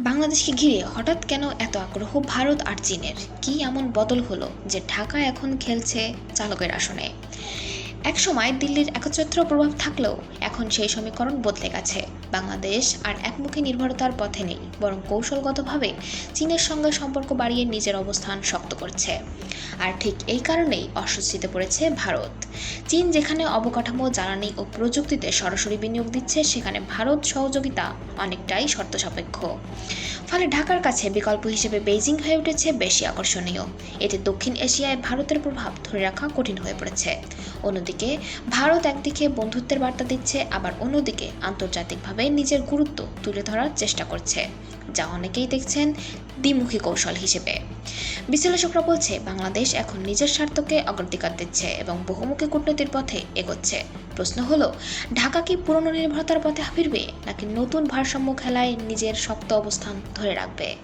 বাংলাদেশকে ঘিরে হঠাৎ কেন এত আগ্রহ ভারত আর চীনের? কি এমন বদল হলো যে ঢাকা এখন খেলছে চালকের আসনে? একসময় দিল্লির একচ্ছত্র প্রভাব থাকলেও এখন সেই সমীকরণ বদলে গেছে। বাংলাদেশ আর একমুখী নির্ভরতার পথে নেই, বরং কৌশলগতভাবে চীনের সঙ্গে সম্পর্ক বাড়িয়ে নিজের অবস্থান শক্ত করছে। আর ঠিক এই কারণেই অস্বস্তিতে পড়েছে ভারত। চীন যেখানে অবকাঠামো, জ্বালানি ও প্রযুক্তিতে সরাসরি বিনিয়োগ দিচ্ছে, সেখানে ভারত সহযোগিতা অনেকটাই শর্তসাপেক্ষ। ফলে ঢাকার কাছে বিকল্প হিসেবে বেইজিং হয়ে উঠেছে বেশি আকর্ষণীয়। এতে দক্ষিণ এশিয়ায় ভারতের প্রভাব ধরে রাখা কঠিন হয়ে পড়েছে। অন্যদিকে ভারত একদিকে বন্ধুত্বের বার্তা দিচ্ছে, আবার অন্যদিকে আন্তর্জাতিকভাবে নিজের গুরুত্ব তুলে ধরার চেষ্টা করছে, যা অনেকেই দেখছেন দ্বিমুখী কৌশল হিসেবে। বিশ্লেষকরা বলছে, বাংলাদেশ এখন নিজের স্বার্থকে অগ্রাধিকার দিচ্ছে এবং বহুমুখী কূটনীতির পথে এগোচ্ছে। প্রশ্ন হলো, ঢাকা কি পুরনো নির্ভরতার পথে ফিরবে, নাকি নতুন ভারসাম্য খেলায় নিজের শক্ত অবস্থান ধরে রাখবে?